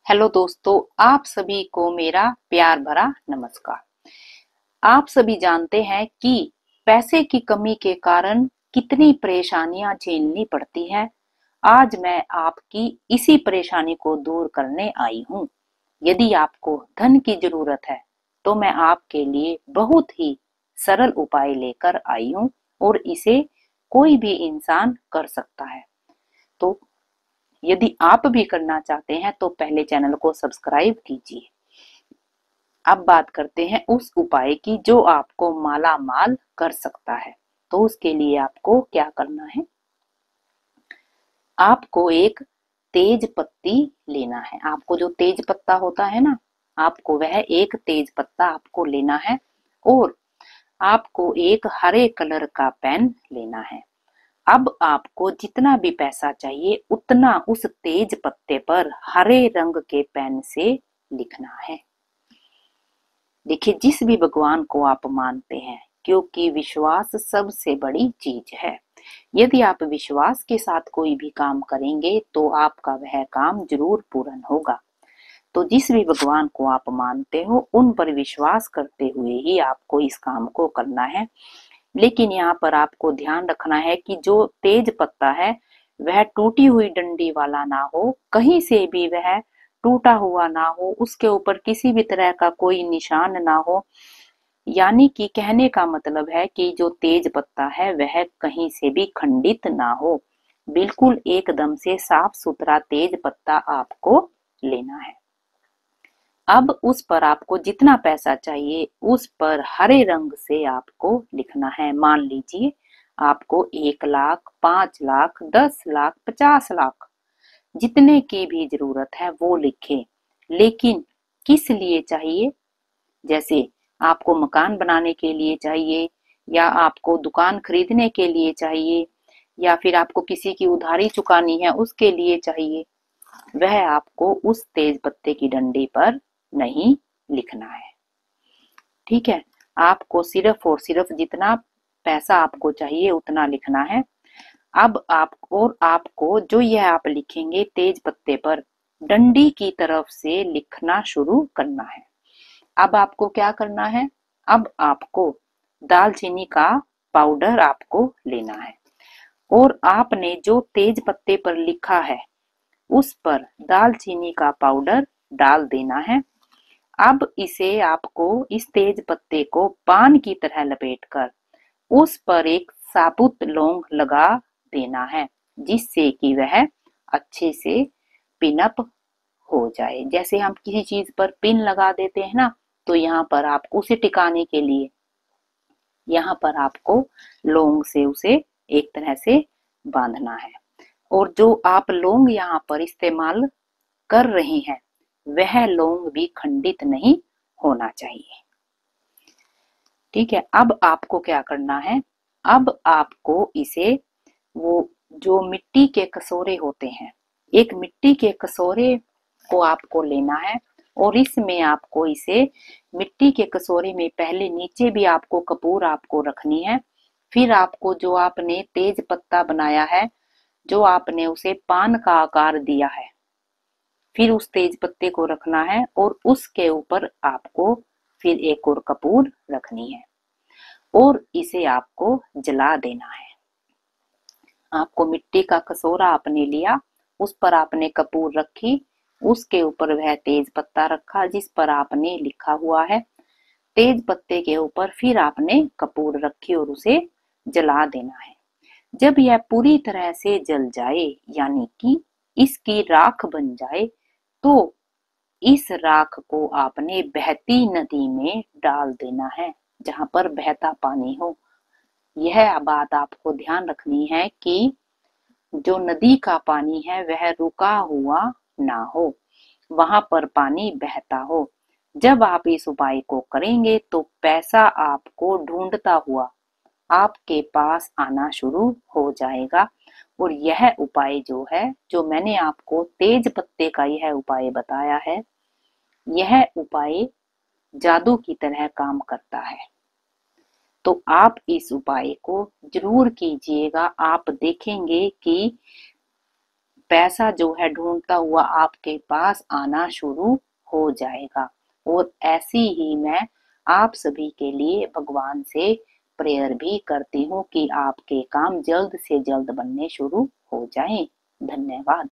Hello दोस्तों, आप सभी को मेरा प्यार भरा नमस्कार। आप सभी जानते हैं कि पैसे की कमी के कारण कितनी परेशानियां झेलनी पड़ती हैं। आज मैं आपकी इसी परेशानी को दूर करने आई हूँ। यदि आपको धन की जरूरत है तो मैं आपके लिए बहुत ही सरल उपाय लेकर आई हूँ और इसे कोई भी इंसान कर सकता है। तो यदि आप भी करना चाहते हैं तो पहले चैनल को सब्सक्राइब कीजिए। अब बात करते हैं उस उपाय की जो आपको माला माल कर सकता है। तो उसके लिए आपको क्या करना है, आपको एक तेज पत्ती लेना है। आपको जो तेज पत्ता होता है ना, आपको वह एक तेज पत्ता आपको लेना है और आपको एक हरे कलर का पेन लेना है। अब आपको जितना भी पैसा चाहिए उतना उस तेज पत्ते पर हरे रंग के पेन से लिखना है। देखिए, जिस भी भगवान को आप मानते हैं, क्योंकि विश्वास सबसे बड़ी चीज है। यदि आप विश्वास के साथ कोई भी काम करेंगे तो आपका वह काम जरूर पूर्ण होगा। तो जिस भी भगवान को आप मानते हो उन पर विश्वास करते हुए ही आपको इस काम को करना है। लेकिन यहाँ पर आपको ध्यान रखना है कि जो तेज पत्ता है वह टूटी हुई डंडी वाला ना हो, कहीं से भी वह टूटा हुआ ना हो, उसके ऊपर किसी भी तरह का कोई निशान ना हो। यानी कि कहने का मतलब है कि जो तेज पत्ता है वह कहीं से भी खंडित ना हो। बिल्कुल एकदम से साफ सुथरा तेज पत्ता आपको लेना है। अब उस पर आपको जितना पैसा चाहिए उस पर हरे रंग से आपको लिखना है। मान लीजिए आपको 1 लाख, 5 लाख, 10 लाख, 50 लाख, जितने की भी जरूरत है वो लिखें। लेकिन किस लिए चाहिए? जैसे आपको मकान बनाने के लिए चाहिए, या आपको दुकान खरीदने के लिए चाहिए, या फिर आपको किसी की उधारी चुकानी है उसके लिए चाहिए, वह आपको उस तेज पत्ते की डंडी पर नहीं लिखना है। ठीक है, आपको सिर्फ और सिर्फ जितना पैसा आपको चाहिए उतना लिखना है। अब आपको जो यह आप लिखेंगे तेज पत्ते पर डंडी की तरफ से लिखना शुरू करना है। अब आपको क्या करना है, अब आपको दालचीनी का पाउडर आपको लेना है और आपने जो तेज पत्ते पर लिखा है उस पर दालचीनी का पाउडर डाल देना है। अब इसे आपको, इस तेज पत्ते को पान की तरह लपेटकर उस पर एक साबुत लौंग लगा देना है, जिससे कि वह अच्छे से पिनअप हो जाए। जैसे हम किसी चीज पर पिन लगा देते हैं ना, तो यहाँ पर आप उसे टिकाने के लिए यहाँ पर आपको लौंग से उसे एक तरह से बांधना है। और जो आप लौंग यहाँ पर इस्तेमाल कर रहे हैं वह लौंग भी खंडित नहीं होना चाहिए। ठीक है, अब आपको क्या करना है, अब आपको इसे, वो जो मिट्टी के कसोरे होते हैं, एक मिट्टी के कसोरे को आपको लेना है और इसमें आपको इसे, मिट्टी के कसोरे में पहले नीचे भी आपको कपूर आपको रखनी है। फिर आपको जो आपने तेज पत्ता बनाया है, जो आपने उसे पान का आकार दिया है, फिर उस तेज पत्ते को रखना है और उसके ऊपर आपको फिर एक और कपूर रखनी है और इसे आपको जला देना है। आपको मिट्टी का कसोरा आपने लिया, उस पर आपने कपूर रखी, उसके ऊपर वह तेज पत्ता रखा जिस पर आपने लिखा हुआ है, तेज पत्ते के ऊपर फिर आपने कपूर रखी और उसे जला देना है। जब यह पूरी तरह से जल जाए, यानी कि इसकी राख बन जाए, तो इस राख को आपने बहती नदी में डाल देना है, जहां पर बहता पानी हो। यह बात आपको ध्यान रखनी है कि जो नदी का पानी है वह रुका हुआ ना हो, वहां पर पानी बहता हो। जब आप इस उपाय को करेंगे तो पैसा आपको ढूंढता हुआ आपके पास आना शुरू हो जाएगा। और यह उपाय जो है, जो मैंने आपको तेज पत्ते का यह उपाय बताया है, यह उपाय जादू की तरह काम करता है। तो आप इस उपाय को जरूर कीजिएगा। आप देखेंगे कि पैसा जो है ढूंढता हुआ आपके पास आना शुरू हो जाएगा। और ऐसी ही मैं आप सभी के लिए भगवान से प्रेयर भी करती हूँ कि आपके काम जल्द से जल्द बनने शुरू हो जाएं। धन्यवाद।